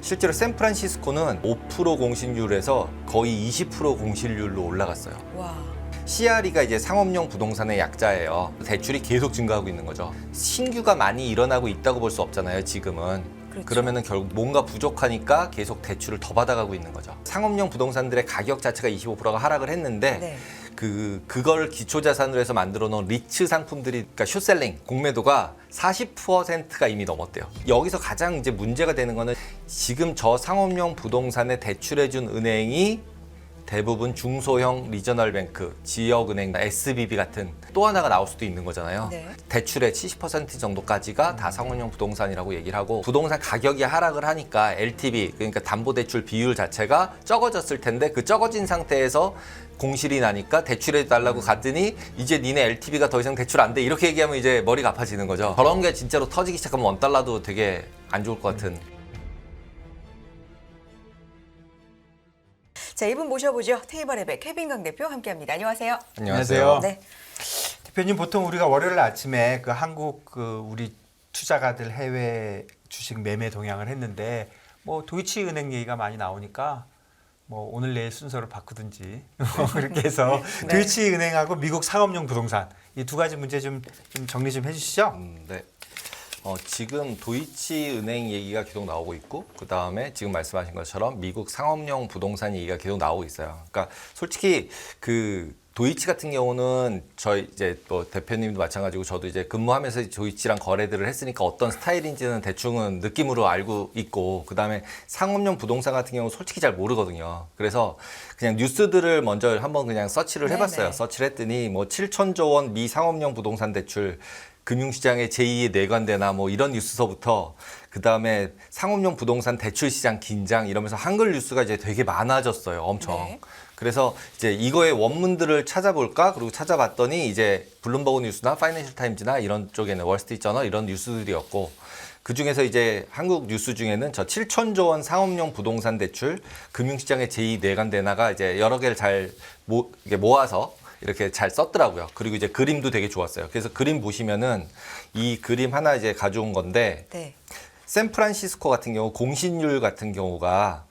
실제로 샌프란시스코는 5% 공실률에서 거의 20% 공실률로 올라갔어요. 와. CRE가 이제 상업용 부동산의 약자예요. 대출이 계속 증가하고 있는 거죠. 신규가 많이 일어나고 있다고 볼 수 없잖아요, 지금은. 그렇죠. 그러면은 결국 뭔가 부족하니까 계속 대출을 더 받아가고 있는 거죠. 상업용 부동산들의 가격 자체가 25%가 하락을 했는데 네. 그걸 기초 자산으로 해서 만들어 놓은 리츠 상품들이, 그러니까 숏셀링 공매도가 40%가 이미 넘었대요. 여기서 가장 이제 문제가 되는 거는 지금 저 상업용 부동산에 대출해준 은행이 대부분 중소형 리저널 뱅크, 지역은행, SBB 같은 또 하나가 나올 수도 있는 거잖아요. 네. 대출의 70% 정도까지가 다 상업용 부동산이라고 얘기를 하고, 부동산 가격이 하락을 하니까 LTV, 그러니까 담보대출 비율 자체가 적어졌을 텐데 그 적어진 상태에서 공실이 나니까 대출해 달라고 갔더니 이제 니네 LTV가 더 이상 대출 안 돼, 이렇게 얘기하면 이제 머리가 아파지는 거죠. 저런 게 진짜로 터지기 시작하면 원달러도 되게 안 좋을 것 같은. 자, 이분 모셔보죠. 테이블앱의 케빈 강 대표 함께합니다. 안녕하세요. 안녕하세요. 네. 대표님, 보통 우리가 월요일 아침에 그 한국 우리 투자가들 해외 주식 매매 동향을 했는데 뭐 도이치은행 얘기가 많이 나오니까 뭐 오늘 내일 순서를 바꾸든지 그렇게 해서 네. 도이치은행하고 미국 상업용 부동산 이 두 가지 문제 좀 정리 좀 해주시죠. 네. 지금 도이치은행 얘기가 계속 나오고 있고, 그 다음에 지금 말씀하신 것처럼 미국 상업용 부동산 얘기가 계속 나오고 있어요. 그러니까 솔직히 그 도이치 같은 경우는 저희 이제 또 대표님도 마찬가지고 저도 이제 근무하면서 도이치랑 거래들을 했으니까 어떤 스타일인지는 대충은 느낌으로 알고 있고, 그 다음에 상업용 부동산 같은 경우는 솔직히 잘 모르거든요. 그래서 그냥 뉴스들을 먼저 한번 그냥 서치를 해봤어요. 네네. 서치를 했더니 뭐 7천조 원 미 상업용 부동산 대출, 금융시장의 제2의 뇌관대나 뭐 이런 뉴스서부터, 그 다음에 상업용 부동산 대출 시장 긴장 이러면서 한글 뉴스가 이제 되게 많아졌어요. 엄청. 네. 그래서 이제 이거의 원문들을 찾아볼까? 그리고 찾아봤더니 이제 블룸버그 뉴스나 파이낸셜 타임즈나 이런 쪽에는 월스트리트 저널 이런 뉴스들이었고, 그 중에서 이제 한국 뉴스 중에는 저 7천조 원 상업용 부동산 대출, 금융시장의 제2 뇌관대나가 이제 여러 개를 잘 모아서 이렇게 잘 썼더라고요. 그리고 이제 그림도 되게 좋았어요. 그래서 그림 보시면은 이 그림 하나 이제 가져온 건데, 네. 샌프란시스코 같은 경우 공실률 같은 경우가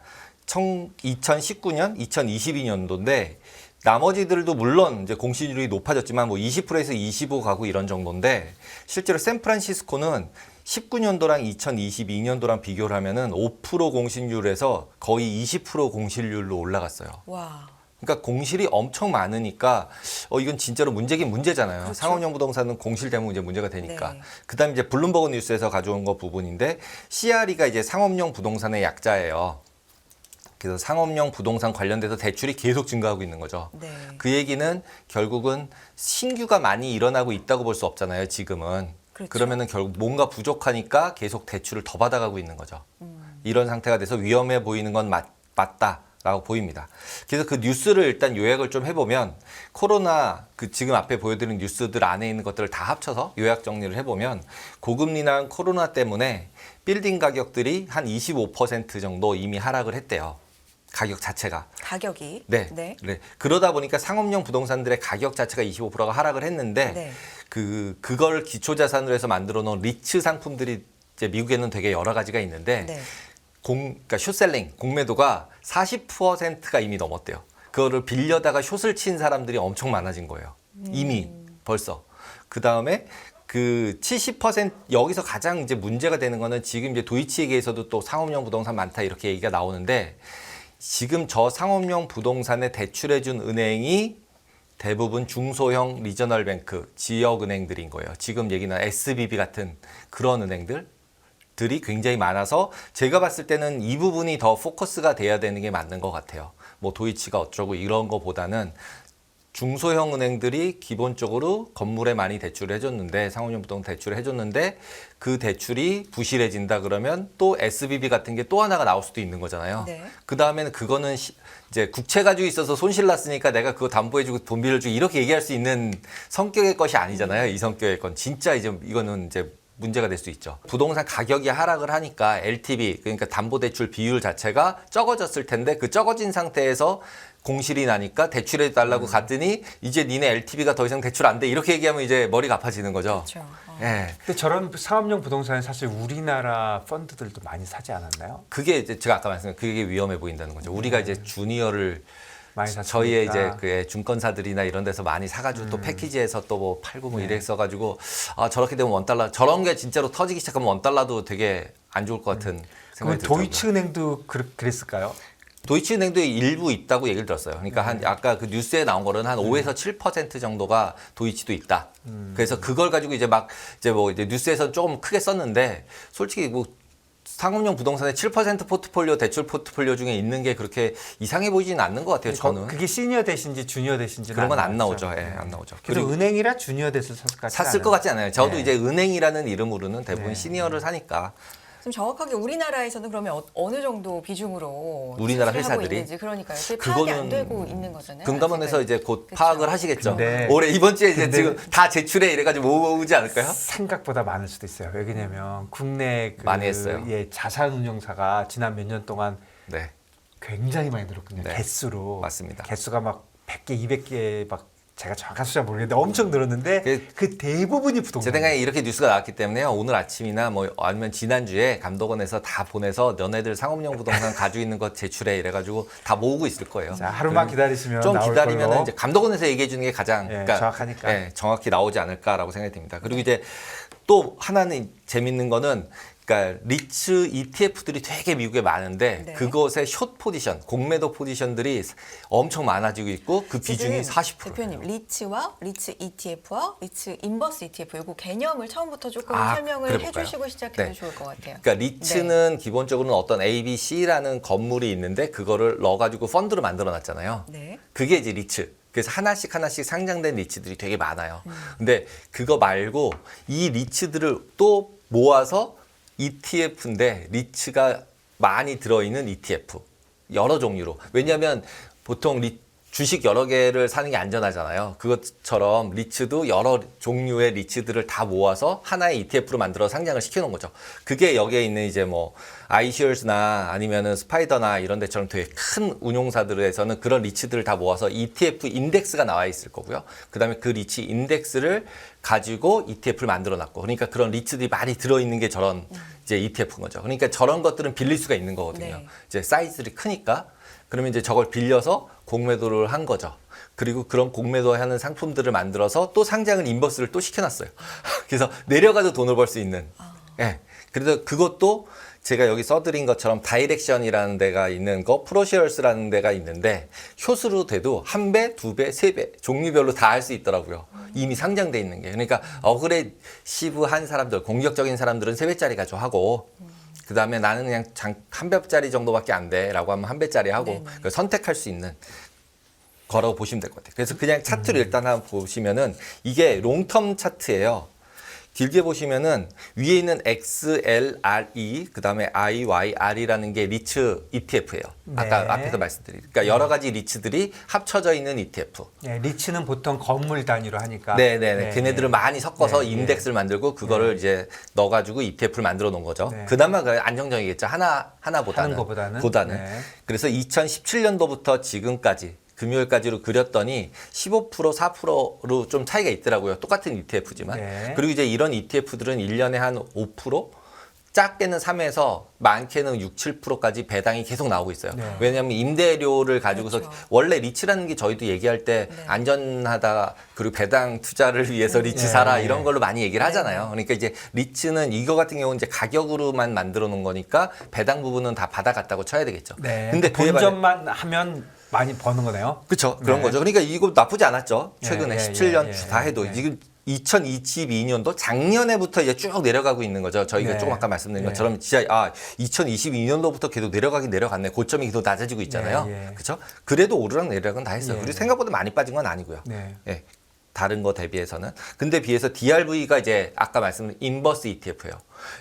2019년, 2022년도인데 나머지들도 물론 이제 공실률이 높아졌지만 뭐 20%에서 25 가고 이런 정도인데, 실제로 샌프란시스코는 19년도랑 2022년도랑 비교를 하면은 5% 공실률에서 거의 20% 공실률로 올라갔어요. 와. 그러니까 공실이 엄청 많으니까 이건 진짜로 문제긴 문제잖아요. 그렇죠. 상업용 부동산은 공실되면 이제 문제가 되니까. 네. 그다음에 이제 블룸버그 뉴스에서 가져온 거 부분인데, CRE가 이제 상업용 부동산의 약자예요. 그래서 상업용 부동산 관련돼서 대출이 계속 증가하고 있는 거죠. 네. 그 얘기는 결국은 신규가 많이 일어나고 있다고 볼 수 없잖아요, 지금은. 그렇죠. 그러면은 결국 뭔가 부족하니까 계속 대출을 더 받아가고 있는 거죠. 이런 상태가 돼서 위험해 보이는 건 맞다라고 보입니다. 그래서 그 뉴스를 일단 요약을 좀 해보면, 코로나 그 지금 앞에 보여드린 뉴스들 안에 있는 것들을 다 합쳐서 요약 정리를 해보면, 고금리나 코로나 때문에 빌딩 가격들이 한 25% 정도 이미 하락을 했대요. 가격 자체가. 가격이. 네. 네. 네. 그러다 보니까 상업용 부동산들의 가격 자체가 25%가 하락을 했는데, 네. 그걸 기초 자산으로 해서 만들어 놓은 리츠 상품들이 이제 미국에는 되게 여러 가지가 있는데, 네. 그러니까 숏셀링 공매도가 40%가 이미 넘었대요. 그거를 빌려다가 숏을 친 사람들이 엄청 많아진 거예요. 이미 벌써. 그 다음에 그 70% 여기서 가장 이제 문제가 되는 거는, 지금 이제 도이치에게서도 또 상업용 부동산 많다 이렇게 얘기가 나오는데, 지금 저 상업용 부동산에 대출해준 은행이 대부분 중소형 리저널 뱅크, 지역 은행들인 거예요. 지금 얘기는 SBB 같은 그런 은행들이 굉장히 많아서, 제가 봤을 때는 이 부분이 더 포커스가 돼야 되는 게 맞는 것 같아요. 뭐 도이치가 어쩌고 이런 거보다는 중소형 은행들이 기본적으로 건물에 많이 대출을 해줬는데, 상업용 부동산 대출을 해줬는데 그 대출이 부실해진다 그러면 또 SBB 같은 게 또 하나가 나올 수도 있는 거잖아요. 네. 그 다음에는 그거는 이제 국채 가지고 있어서 손실 났으니까 내가 그거 담보해주고 돈 빌려주고 이렇게 얘기할 수 있는 성격의 것이 아니잖아요. 이 성격의 건 진짜 이제 이거는 이제 문제가 될 수 있죠. 부동산 가격이 하락을 하니까 LTV, 그러니까 담보대출 비율 자체가 적어졌을 텐데 그 적어진 상태에서 공실이 나니까 대출해 달라고 갔더니 이제 니네 LTV가 더 이상 대출 안 돼. 이렇게 얘기하면 이제 머리가 아파지는 거죠. 그렇죠. 예. 근데 저런 상업용 부동산은 사실 우리나라 펀드들도 많이 사지 않았나요? 그게 이제 제가 아까 말씀드린 그게 위험해 보인다는 거죠. 우리가 이제 주니어를 많이 샀으니까. 저희의 이제 그 증권사들이나 이런 데서 많이 사가지고 또 패키지에서 또 뭐 팔고 뭐 이랬어가지고 아 저렇게 되면 원달러 저런 게 진짜로 터지기 시작하면 원달러도 되게 안 좋을 것 같은 그럼 생각이 들더라고요. 도이치은행도 그랬을까요? 도이치은행도 일부 있다고 얘기를 들었어요. 그러니까 한 아까 그 뉴스에 나온 거는 한 5에서 7% 정도가 도이치도 있다. 그래서 그걸 가지고 이제 막 이제 뭐 이제 뉴스에서 조금 크게 썼는데 솔직히 뭐 상업용 부동산의 7% 포트폴리오 대출 포트폴리오 중에 있는 게 그렇게 이상해 보이지는 않는 것 같아요. 저는 그게 시니어 대신지 주니어 대신지 그런 건 안 나오죠. 예, 안 나오죠. 그리고 은행이라 주니어 대을 샀을 것 같지 않아요. 저도 네. 이제 은행이라는 이름으로는 대부분 네. 시니어를 사니까 지금 정확하게 우리나라에서는 그러면 어느 정도 비중으로 우리나라 수출을 하고 회사들이? 있는지 그러니까요. 그게 파악이 안 그거는 되고 있는 거잖아요. 금감원에서 아직은. 이제 곧 그쵸. 파악을 하시겠죠. 근데- 올해 이번 주에 이제 근데- 지금 다 제출해 이래가지고 모으지 않을까요? 생각보다 많을 수도 있어요. 왜냐면 국내 많이 했어요. 예, 자산 운용사가 지난 몇 년 동안 네, 굉장히 많이 늘었거든요. 네. 개수로. 맞습니다. 개수가 막 100개, 200개 막 제가 정확한 숫자 모르겠는데 엄청 늘었는데 그 대부분이 부동산. 제 생각에 이렇게 뉴스가 나왔기 때문에요. 오늘 아침이나 뭐 아니면 지난주에 감독원에서 다 보내서 너네들 상업용 부동산 가지고 있는 것 제출해 이래가지고 다 모으고 있을 거예요. 자, 하루만 기다리시면 좀 나올 기다리면 걸로. 이제 감독원에서 얘기해 주는 게 가장 예, 정확하니까. 예, 정확히 나오지 않을까라고 생각이 듭니다. 그리고 이제 또 하나는 재밌는 거는 그러니까 리츠 ETF들이 되게 미국에 많은데 네. 그것의 숏 포지션, 공매도 포지션들이 엄청 많아지고 있고 그 비중이 지금 40%예요. 대표님 리츠와 리츠 ETF와 리츠 인버스 ETF 이거 개념을 처음부터 조금 아, 설명을 그래볼까요? 해주시고 시작해도 네. 좋을 것 같아요. 그러니까 리츠는 기본적으로는 어떤 ABC라는 건물이 있는데 그거를 넣어가지고 펀드로 만들어놨잖아요. 네. 그게 이제 리츠. 그래서 하나씩 상장된 리츠들이 되게 많아요. 근데 그거 말고 이 리츠들을 또 모아서 ETF인데 리츠가 많이 들어있는 ETF 여러 종류로. 왜냐하면 보통 주식 여러 개를 사는 게 안전하잖아요. 그것처럼 리츠도 여러 종류의 리츠들을 다 모아서 하나의 ETF로 만들어 상장을 시켜놓은 거죠. 그게 여기에 있는 이제 뭐 아이시얼스나 아니면은 스파이더나 이런 데처럼 되게 큰 운용사들에서는 그런 리츠들을 다 모아서 ETF 인덱스가 나와 있을 거고요. 그다음에 그 리츠 인덱스를 가지고 ETF를 만들어 놨고, 그러니까 그런 리츠들이 많이 들어있는 게 저런 이제 ETF인 거죠. 그러니까 저런 것들은 빌릴 수가 있는 거거든요. 네. 이제 사이즈들이 크니까. 그러면 이제 저걸 빌려서 공매도를 한 거죠. 그리고 그런 공매도하는 상품들을 만들어서 또 상장을 인버스를 또 시켜놨어요. 그래서 내려가도 돈을 벌 수 있는. 예. 그래서 그것도 제가 여기 써드린 것처럼 다이렉션이라는 데가 있는 거, 프로시얼스라는 데가 있는데 숏으로 돼도 1배, 2배, 3배 종류별로 다 할 수 있더라고요. 이미 상장돼 있는 게. 그러니까 어그레시브한 사람들, 공격적인 사람들은 3배짜리 가지고 하고 그 다음에 나는 그냥 한 배짜리 정도밖에 안 돼라고 하면 1배짜리 하고 그러니까 선택할 수 있는 거라고 보시면 될 것 같아요. 그래서 그냥 차트를 일단 한번 보시면은 이게 롱텀 차트예요. 길게 보시면은 위에 있는 XLRE 그다음에 IYR이라는 게 리츠 ETF예요. 아까 네. 앞에서 말씀드린. 그러니까 여러 가지 리츠들이 합쳐져 있는 ETF. 예, 리츠는 보통 건물 단위로 하니까. 네네네. 걔네들을 많이 섞어서 네, 인덱스를 만들고 그거를 이제 넣어가지고 ETF를 만들어 놓은 거죠. 네. 그나마 안정적이겠죠. 하나보다는. 하는 거보다는. 네. 그래서 2017년도부터 지금까지 금요일까지로 그렸더니 15% 4%로 좀 차이가 있더라고요. 똑같은 ETF지만. 네. 그리고 이제 이런 ETF들은 1년에 한 5%? 작게는 3에서 많게는 6, 7%까지 배당이 계속 나오고 있어요. 네. 왜냐하면 임대료를 가지고서 그렇죠. 원래 리츠라는 게 저희도 얘기할 때 네. 안전하다 그리고 배당 투자를 위해서 리츠 네. 사라 네. 이런 걸로 많이 얘기를 하잖아요. 그러니까 이제 리츠는 이거 같은 경우는 이제 가격으로만 만들어 놓은 거니까 배당 부분은 다 받아갔다고 쳐야 되겠죠. 네. 근데 그에 본전만 하면 많이 버는 거네요. 그렇죠. 그런 네. 거죠. 그러니까 이거 나쁘지 않았죠. 예, 최근에 예, 17년 예, 다 예, 해도 예. 지금 2022년도 작년에부터 이제 쭉 내려가고 있는 거죠. 저희가 네. 조금 아까 말씀드린 예. 것처럼 진짜 2022년도부터 계속 내려가긴 내려갔네. 고점이 계속 낮아지고 있잖아요. 예, 예. 그렇죠? 그래도 오르락 내리락은 다 했어요. 예. 그리고 생각보다 많이 빠진 건 아니고요. 네. 예. 다른 거 대비해서는. 근데 비해서 DRV가 이제 아까 말씀드린 인버스 ETF예요.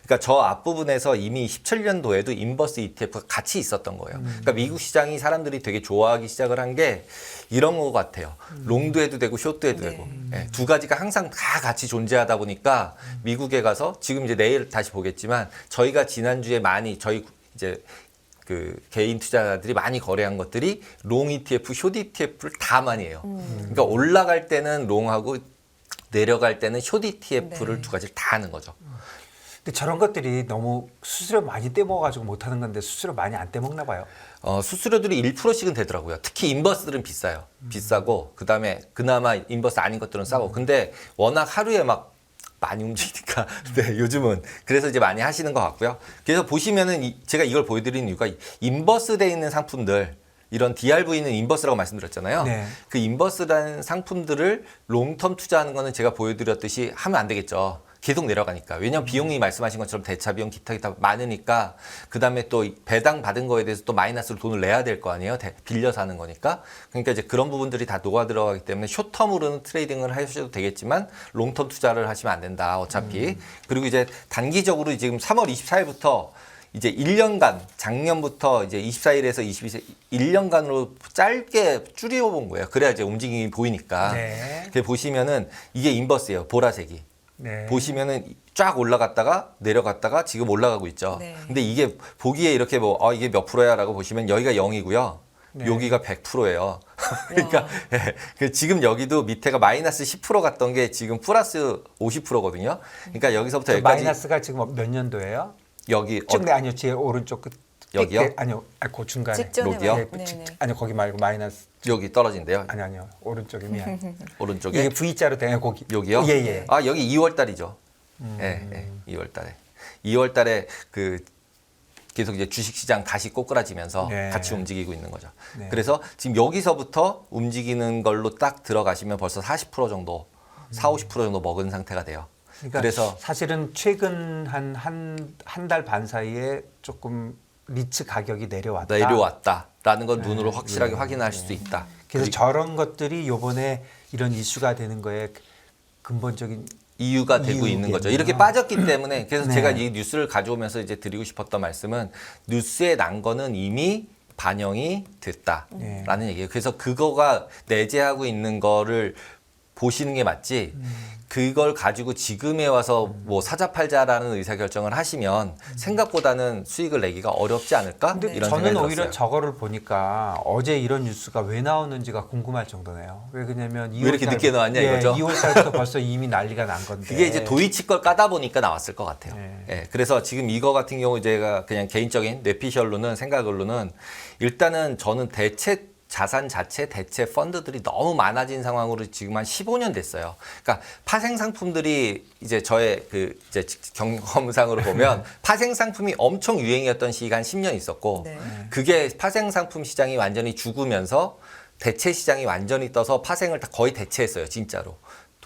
그러니까 저 앞부분에서 이미 17년도에도 인버스 ETF가 같이 있었던 거예요. 그러니까 미국 시장이 사람들이 되게 좋아하기 시작을 한 게 이런 거 같아요. 롱도 해도 되고 숏도 해도 되고. 예, 두 가지가 항상 다 같이 존재하다 보니까 미국에 가서 지금 이제 내일 다시 보겠지만 저희가 지난주에 많이 저희 이제 그 개인 투자자들이 많이 거래한 것들이 롱 ETF, 숏 ETF를 다 많이 해요. 그러니까 올라갈 때는 롱하고 내려갈 때는 숏 ETF를 네. 두 가지를 다 하는 거죠. 근데 저런 것들이 너무 수수료 많이 떼먹어가지고 못하는 건데 수수료 많이 안 떼먹나 봐요. 수수료들이 1%씩은 되더라고요. 특히 인버스들은 비싸요. 비싸고 그다음에 그나마 인버스 아닌 것들은 싸고. 근데 워낙 하루에 막 많이 움직이니까 네, 요즘은 그래서 이제 많이 하시는 것 같고요. 그래서 보시면은 제가 이걸 보여드리는 이유가 인버스 돼 있는 상품들 이런 DRV는 인버스라고 말씀드렸잖아요. 네. 그 인버스라는 상품들을 롱텀 투자하는 거는 제가 보여드렸듯이 하면 안 되겠죠. 계속 내려가니까. 왜냐하면 비용이 말씀하신 것처럼 대차 비용 기타 많으니까 그다음에 또 배당 받은 거에 대해서 또 마이너스로 돈을 내야 될 거 아니에요. 빌려서 하는 거니까. 그러니까 이제 그런 부분들이 다 녹아 들어가기 때문에 숏텀으로는 트레이딩을 하셔도 되겠지만 롱텀 투자를 하시면 안 된다. 어차피. 그리고 이제 단기적으로 지금 3월 24일부터 이제 1년간 작년부터 이제 24일에서 22일 1년간으로 짧게 줄여본 거예요. 그래야 이제 움직임이 보이니까. 네. 그래 보시면은 이게 인버스예요. 보라색이. 네. 보시면은 쫙 올라갔다가 내려갔다가 지금 올라가고 있죠. 네. 근데 이게 보기에 이렇게 뭐 이게 몇 프로야라고 보시면 여기가 0이고요. 네. 여기가 100%예요. 그러니까 예, 지금 여기도 밑에가 마이너스 10% 갔던 게 지금 플러스 50%거든요. 그러니까 여기서부터 저 여기까지 마이너스가 지금 몇 년도예요? 여기 쭉 아니요, 제 오른쪽 끝. 여기요? 끝에, 아니요, 그 중간에. 직전에 여기요? 예, 네네. 아니요, 거기 말고 마이너스. 여기 떨어진대요. 아니요, 오른쪽이 미안. 오른쪽에 이게 V자로 된 거기. 여기요? 예, 예. 아 여기 2월 달이죠. 예, 2월 달에. 2월 달에 그 계속 이제 주식시장 다시 꼬꾸라지면서 네. 같이 움직이고 있는 거죠. 네. 그래서 지금 여기서부터 움직이는 걸로 딱 들어가시면 벌써 40% 정도, 40, 50% 정도 먹은 상태가 돼요. 그러니까 그래서 사실은 최근 한 달 반 사이에 조금 리츠 가격이 내려왔다라는 건 눈으로 네, 확실하게 네, 확인할 네. 수도 있다. 그래서 그리고 저런 것들이 요번에 이런 이슈가 되는 거에 근본적인 이유가 되고 있는 거죠. 이유겠네요. 이렇게 빠졌기 때문에 그래서 네. 제가 이 뉴스를 가져오면서 이제 드리고 싶었던 말씀은 뉴스에 난 거는 이미 반영이 됐다라는 네. 얘기예요. 그래서 그거가 내재하고 있는 거를 보시는 게 맞지. 그걸 가지고 지금에 와서 뭐 사자 팔자라는 의사결정을 하시면 생각보다는 수익을 내기가 어렵지 않을까? 근데 이런 저는 생각이 오히려 들었어요. 저거를 보니까 어제 이런 뉴스가 왜 나오는지가 궁금할 정도네요. 왜 그러냐면 왜 이렇게 늦게 나왔냐 이거죠? 2월 달부터 벌써 이미 난리가 난 건데. 그게 이제 도이치 걸 까다 보니까 나왔을 것 같아요. 네. 예, 그래서 지금 이거 같은 경우 제가 그냥 개인적인 뇌피셜로는 생각으로는 일단은 저는 대체 자산 자체 대체 펀드들이 너무 많아진 상황으로 지금 한 15년 됐어요. 그러니까 파생 상품들이 이제 저의 그 이제 경험상으로 보면 파생 상품이 엄청 유행이었던 시기가 한 10년 있었고 네. 그게 파생 상품 시장이 완전히 죽으면서 대체 시장이 완전히 떠서 파생을 다 거의 대체했어요, 진짜로.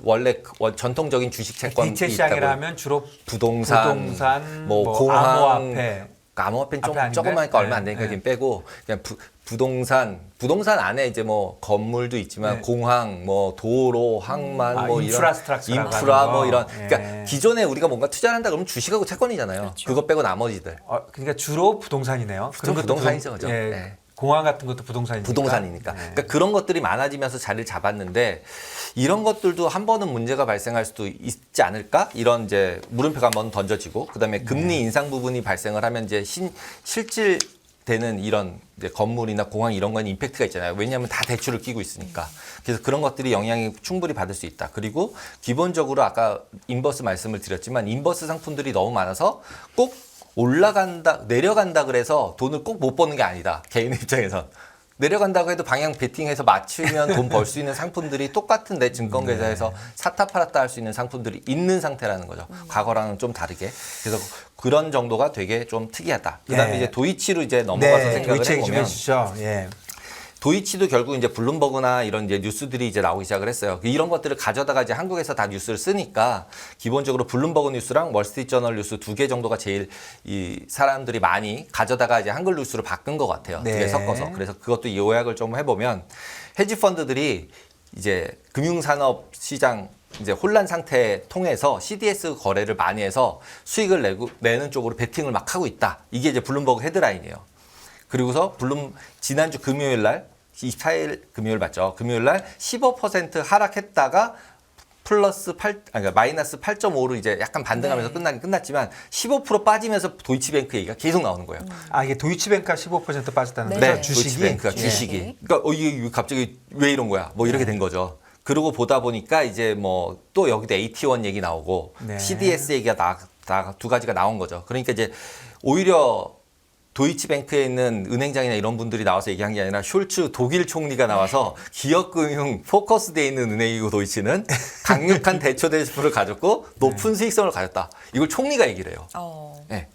원래 전통적인 주식 채권이 대체 있다고 시장이라 하면 주로 부동산, 뭐 공항, 암호화폐. 암호화폐는 좀 앞에 아닌가요? 조그마니까 얼마 안 네, 되니까 네. 지금 빼고 그냥 부동산 안에 이제 뭐 건물도 있지만 네. 공항, 뭐 도로, 항만, 뭐 인프라스트럭처라고 인프라 하는 뭐 거. 이런 예. 그러니까 기존에 우리가 뭔가 투자를 한다 그러면 주식하고 채권이잖아요. 그렇죠. 그거 빼고 나머지들 그러니까 주로 부동산이네요. 좀 것도 부동산이죠, 그죠? 예, 네. 공항 같은 것도 부동산이니까. 부동산이니까. 네. 그러니까 그런 것들이 많아지면서 자리를 잡았는데 이런 것들도 한 번은 문제가 발생할 수도 있지 않을까? 이런 이제 물음표가 한번 던져지고 그다음에 금리 인상 부분이 발생을 하면 이제 실질되는 이런 이제 건물이나 공항 이런 건 임팩트가 있잖아요. 왜냐하면 다 대출을 끼고 있으니까. 그래서 그런 것들이 영향이 충분히 받을 수 있다. 그리고 기본적으로 아까 인버스 말씀을 드렸지만 인버스 상품들이 너무 많아서 꼭 올라간다, 내려간다 그래서 돈을 꼭 못 버는 게 아니다. 개인 입장에선. 내려간다고 해도 방향 베팅해서 맞추면 돈 벌 수 있는 상품들이 똑같은 내 증권계좌에서 사타 팔았다 할 수 있는 상품들이 있는 상태라는 거죠. 과거랑은 좀 다르게. 그래서 그런 정도가 되게 좀 특이하다. 그다음에 네. 이제 도이치로 이제 넘어가서 네, 생각을 도이치 얘기 좀 해보면 해주시죠. 예. 도이치도 결국 이제 블룸버그나 이런 이제 뉴스들이 이제 나오기 시작을 했어요. 이런 것들을 가져다가 이제 한국에서 다 뉴스를 쓰니까 기본적으로 블룸버그 뉴스랑 월스트리트저널 뉴스 두 개 정도가 제일 이 사람들이 많이 가져다가 이제 한글 뉴스로 바꾼 것 같아요. 두 개 네. 섞어서. 그래서 그것도 요약을 좀 해보면 헤지 펀드들이 이제 금융산업 시장 이제 혼란 상태 통해서 CDS 거래를 많이 해서 수익을 내는 쪽으로 베팅을 막 하고 있다. 이게 이제 블룸버그 헤드라인이에요. 그리고서 지난주 금요일 날 24일 금요일 맞죠? 금요일 날 15% 하락했다가 그러니까 마이너스 8.5로 이제 약간 반등하면서 끝났지만 15% 빠지면서 도이치뱅크 얘기가 계속 나오는 거예요. 아, 이게 도이치뱅크가 15% 빠졌다는 거죠? 네. 주식이. 도이치뱅크가 주식이. 그러니까 이게 갑자기 왜 이런 거야? 뭐 이렇게 된 거죠. 그러고 보다 보니까 이제 뭐 또 여기도 AT1 얘기 나오고 네. CDS 얘기가 두 가지가 나온 거죠. 그러니까 이제 오히려 도이치뱅크에 있는 은행장이나 이런 분들이 나와서 얘기한 게 아니라 숄츠 독일 총리가 나와서 기업금융 포커스되어 있는 은행이고 도이치는 강력한 대처 대수를 가졌고 높은 수익성을 가졌다. 이걸 총리가 얘기를 해요. 네.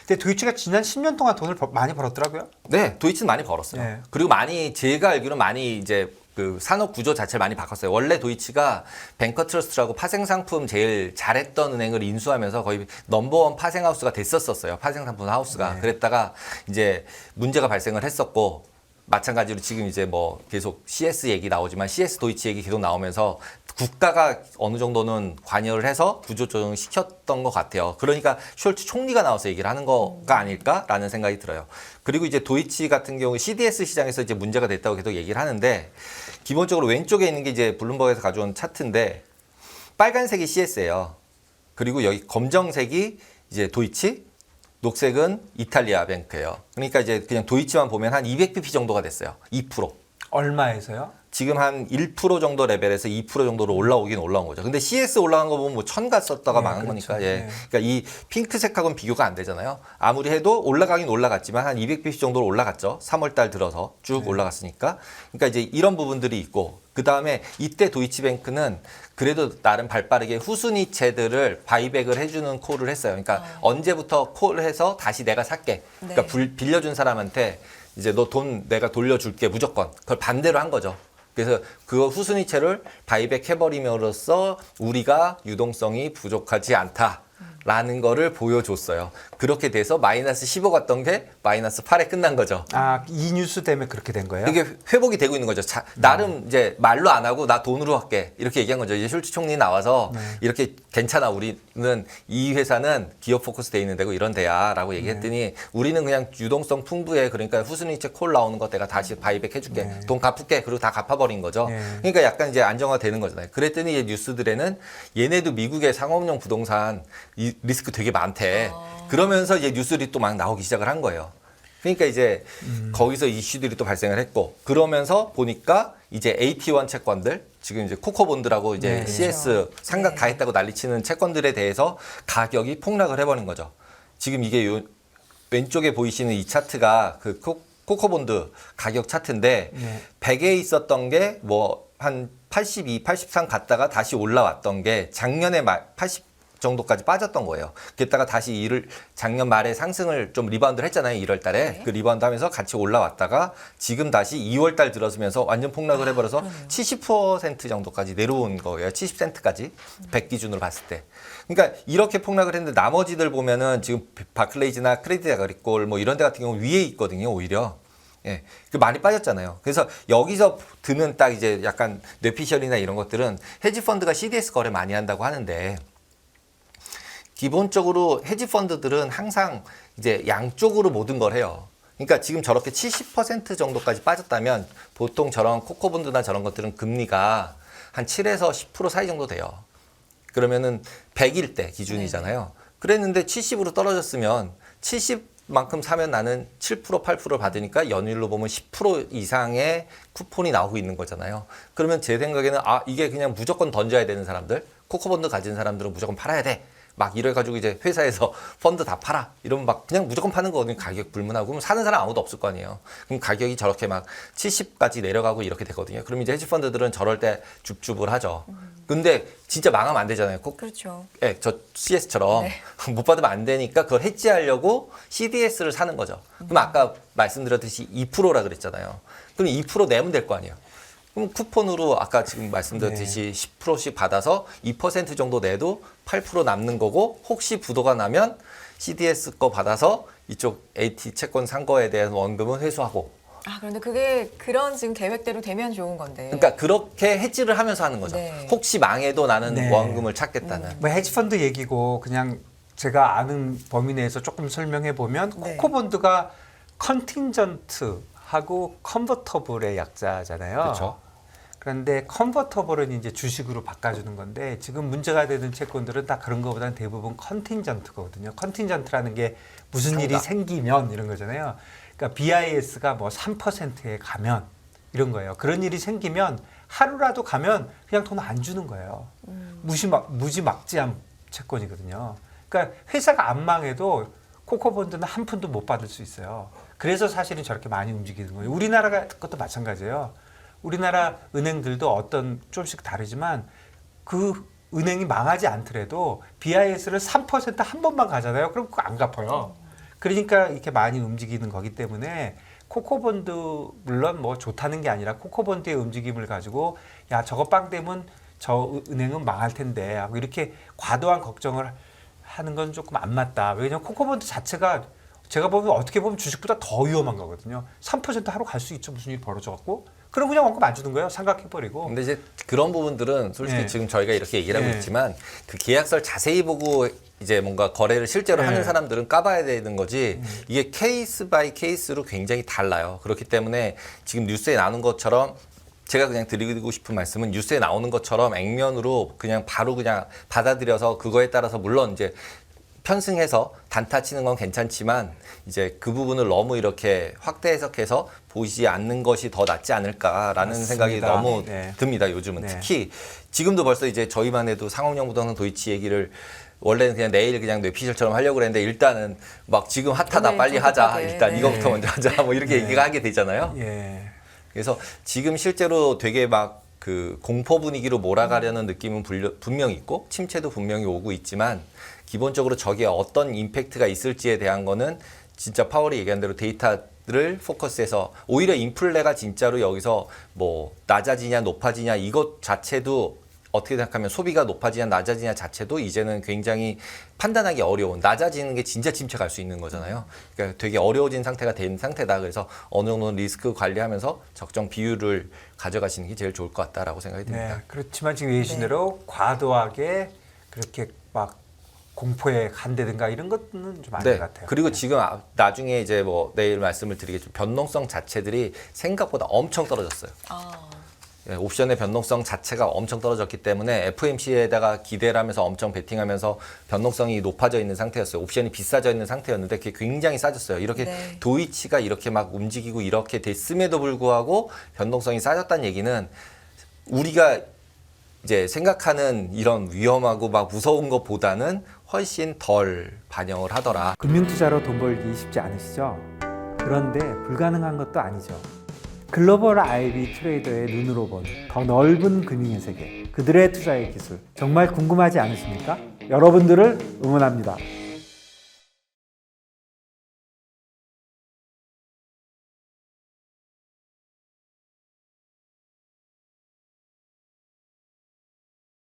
근데 도이치가 지난 10년 동안 돈을 많이 벌었더라고요. 네, 도이치는 많이 벌었어요. 네. 그리고 제가 알기로는 많이 이제 그 산업 구조 자체를 많이 바꿨어요. 원래 도이치가 뱅커 트러스트라고 파생 상품 제일 잘했던 은행을 인수하면서 거의 넘버원 파생 하우스가 됐었어요. 파생 상품 하우스가. 네. 그랬다가 이제 문제가 발생을 했었고 마찬가지로 지금 이제 뭐 계속 CS 얘기 나오지만 CS 도이치 얘기 계속 나오면서 국가가 어느 정도는 관여를 해서 구조조정 시켰던 것 같아요. 그러니까 숄츠 총리가 나와서 얘기를 하는 거가 아닐까라는 생각이 들어요. 그리고 이제 도이치 같은 경우 CDS 시장에서 이제 문제가 됐다고 계속 얘기를 하는데 기본적으로 왼쪽에 있는 게 이제 블룸버그에서 가져온 차트인데 빨간색이 CS예요. 그리고 여기 검정색이 이제 도이치, 녹색은 이탈리아 뱅크예요. 그러니까 이제 그냥 도이치만 보면 한 200bp 정도가 됐어요. 2%. 얼마에서요? 지금 한 1% 정도 레벨에서 2% 정도로 올라오긴 올라온 거죠. 근데 CS 올라간 거 보면 뭐 1000 갔었다가 망한 그렇죠. 거니까. 예. 네. 그러니까 이 핑크색하고는 비교가 안 되잖아요. 아무리 해도 올라가긴 올라갔지만 한 200bp 정도로 올라갔죠. 3월 달 들어서 쭉 올라갔으니까. 그러니까 이제 이런 부분들이 있고 그다음에 이때 도이치뱅크는 그래도 나름 발빠르게 후순위채들을 바이백을 해주는 콜을 했어요. 그러니까 언제부터 콜해서 다시 내가 살게. 그러니까 빌려준 사람한테 이제 너 돈 내가 돌려줄게 무조건. 그걸 반대로 한 거죠. 그래서 그 후순위채를 바이백 해버림으로써 우리가 유동성이 부족하지 않다라는 거를 보여줬어요. 그렇게 돼서 마이너스 15 갔던 게 마이너스 8에 끝난 거죠. 아, 이 뉴스 때문에 그렇게 된 거예요? 이게 회복이 되고 있는 거죠. 나름 이제 말로 안 하고 나 돈으로 할게 이렇게 얘기한 거죠. 이제 숄츠 총리 나와서 이렇게 괜찮아 우리는 이 회사는 기업 포커스 돼 있는 데고 이런 데야라고 얘기했더니 우리는 그냥 유동성 풍부해. 그러니까 후순위채 콜 나오는 거 내가 다시 바이백 해줄게. 돈 갚을게. 그리고 다 갚아버린 거죠. 그러니까 약간 이제 안정화되는 거잖아요. 그랬더니 이제 뉴스들에는 얘네도 미국의 상업용 부동산 리스크 되게 많대. 그러면서 이제 뉴스들이 또 막 나오기 시작을 한 거예요. 그러니까 이제 거기서 이슈들이 또 발생을 했고 그러면서 보니까 이제 AT1 채권들 지금 이제 코코본드라고 이제 CS 상각 다 했다고 난리치는 채권들에 대해서 가격이 폭락을 해버린 거죠. 지금 이게 왼쪽에 보이시는 이 차트가 그 코코본드 가격 차트인데 100에 있었던 게 뭐 한 82, 83 갔다가 다시 올라왔던 게 작년에 80 정도까지 빠졌던 거예요. 그랬다가 다시 작년 말에 상승을 좀 리바운드를 했잖아요. 1월 달에. 그 리바운드 하면서 같이 올라왔다가 지금 다시 2월 달 들어서면서 완전 폭락을 해버려서 70% 정도까지 내려온 거예요. 70센트까지 100 기준으로 봤을 때. 그러니까 이렇게 폭락을 했는데 나머지들 보면은 지금 바클레이즈나 크레디트 아그리콜 뭐 이런 데 같은 경우 위에 있거든요. 오히려. 예, 많이 빠졌잖아요. 그래서 여기서 드는 딱 이제 약간 뇌피셜이나 이런 것들은 헤지 펀드가 CDS 거래 많이 한다고 하는데 기본적으로 헤지 펀드들은 항상 이제 양쪽으로 모든 걸 해요. 그러니까 지금 저렇게 70% 정도까지 빠졌다면 보통 저런 코코본드나 저런 것들은 금리가 한 7에서 10% 사이 정도 돼요. 그러면은 100일 때 기준이잖아요. 그랬는데 70으로 떨어졌으면 70만큼 사면 나는 7% 8% 받으니까 연율로 보면 10% 이상의 쿠폰이 나오고 있는 거잖아요. 그러면 제 생각에는 이게 그냥 무조건 던져야 되는 사람들, 코코본드 가진 사람들은 무조건 팔아야 돼. 막 이래가지고 이제 회사에서 펀드 다 팔아. 이러면 막 그냥 무조건 파는 거거든요. 가격 불문하고. 그럼 사는 사람 아무도 없을 거 아니에요. 그럼 가격이 저렇게 막 70까지 내려가고 이렇게 되거든요. 그럼 이제 헤지 펀드들은 저럴 때 줍줍을 하죠. 근데 진짜 망하면 안 되잖아요. 그렇죠. 예, 저 CS처럼 못 받으면 안 되니까 그걸 해지하려고 CDS를 사는 거죠. 그럼 아까 말씀드렸듯이 2%라 그랬잖아요. 그럼 2% 내면 될 거 아니에요. 그럼 쿠폰으로 아까 지금 말씀드렸듯이 10%씩 받아서 2% 정도 내도 8% 남는 거고 혹시 부도가 나면 CDS 거 받아서 이쪽 AT 채권 산 거에 대한 원금은 회수하고 아, 그런데 그게 그런 지금 계획대로 되면 좋은 건데. 그러니까 그렇게 해지를 하면서 하는 거죠. 네. 혹시 망해도 나는 네. 보험금을 찾겠다는. 뭐 헤지펀드 얘기고 그냥 제가 아는 범위 내에서 조금 설명해 보면 네. 코코본드가 컨팅전트하고 컨버터블의 약자잖아요. 그렇죠. 그런데 컨버터블은 이제 주식으로 바꿔주는 건데 지금 문제가 되는 채권들은 다 그런 것보다는 대부분 컨팅전트거든요. 컨팅전트라는 게 무슨 일이 상각. 생기면 이런 거잖아요. 그러니까 BIS가 뭐 3%에 가면 이런 거예요. 그런 일이 생기면 하루라도 가면 그냥 돈 안 주는 거예요. 무지막지한 채권이거든요. 그러니까 회사가 안 망해도 코코본드는 한 푼도 못 받을 수 있어요. 그래서 사실은 저렇게 많이 움직이는 거예요. 우리나라 것도 마찬가지예요. 우리나라 은행들도 어떤 조금씩 다르지만 그 은행이 망하지 않더라도 BIS를 3%한 번만 가잖아요. 그럼 그거 안 갚아요. 그러니까 이렇게 많이 움직이는 거기 때문에 코코본드 물론 뭐 좋다는 게 아니라 코코본드의 움직임을 가지고 야 저거 빵 되면 저 은행은 망할 텐데 하고 이렇게 과도한 걱정을 하는 건 조금 안 맞다. 왜냐하면 코코본드 자체가 제가 보면 어떻게 보면 주식보다 더 위험한 거거든요. 3% 하루 갈 수 있죠. 무슨 일이 벌어져갖고. 그럼 그냥 원금 안 주는 거예요. 삼각해버리고. 근데 이제 그런 부분들은 솔직히 네. 지금 저희가 이렇게 얘기를 하고 네. 있지만 그 계약서를 자세히 보고 이제 뭔가 거래를 실제로 네. 하는 사람들은 까봐야 되는 거지 이게 케이스 바이 케이스로 굉장히 달라요. 그렇기 때문에 지금 뉴스에 나오는 것처럼 제가 그냥 드리고 싶은 말씀은 뉴스에 나오는 것처럼 액면으로 그냥 바로 그냥 받아들여서 그거에 따라서 물론 이제 편승해서 단타 치는 건 괜찮지만 이제 그 부분을 너무 이렇게 확대 해석해서 보이지 않는 것이 더 낫지 않을까라는 맞습니다. 생각이 너무 네. 듭니다. 요즘은 네. 특히 지금도 벌써 이제 저희만 해도 상업용 부동산 도이치 얘기를 원래는 그냥 내일 그냥 뇌피셜처럼 하려고 그랬는데 일단은 막 지금 핫하다 네, 빨리 하자 급하게. 일단 네. 이거부터 먼저 하자 뭐 이렇게 네. 얘기가 하게 되잖아요. 예. 그래서 지금 실제로 되게 막 그 공포 분위기로 몰아가려는 느낌은 분명히 있고 침체도 분명히 오고 있지만 기본적으로 저게 어떤 임팩트가 있을지에 대한 거는 진짜 파월이 얘기한 대로 데이터를 포커스해서 오히려 인플레가 진짜로 여기서 뭐 낮아지냐 높아지냐 이것 자체도 어떻게 생각하면 소비가 높아지냐 낮아지냐 자체도 이제는 굉장히 판단하기 어려운 낮아지는 게 진짜 침체 갈 수 있는 거잖아요. 그러니까 되게 어려워진 상태가 된 상태다. 그래서 어느 정도는 리스크 관리하면서 적정 비율을 가져가시는 게 제일 좋을 것 같다라고 생각이 듭니다. 네. 그렇지만 지금 얘기하신 대로 과도하게 그렇게 막 공포에 간다든가 이런 것은 좀 아닌 것 같아요. 그리고 네. 지금 나중에 이제 뭐 내일 말씀을 드리겠지만 변동성 자체들이 생각보다 엄청 떨어졌어요. 아, 예, 옵션의 변동성 자체가 엄청 떨어졌기 때문에 FOMC에다가 기대를 하면서 엄청 베팅하면서 변동성이 높아져 있는 상태였어요. 옵션이 비싸져 있는 상태였는데 그게 굉장히 싸졌어요. 이렇게 네. 도이치가 이렇게 막 움직이고 이렇게 됐음에도 불구하고 변동성이 싸졌다는 얘기는 우리가 이제 생각하는 이런 위험하고 막 무서운 것보다는 훨씬 덜 반영을 하더라. 금융투자로 돈 벌기 쉽지 않으시죠? 그런데 불가능한 것도 아니죠. 글로벌 IB 트레이더의 눈으로 본 더 넓은 금융의 세계, 그들의 투자의 기술 정말 궁금하지 않으십니까? 여러분들을 응원합니다.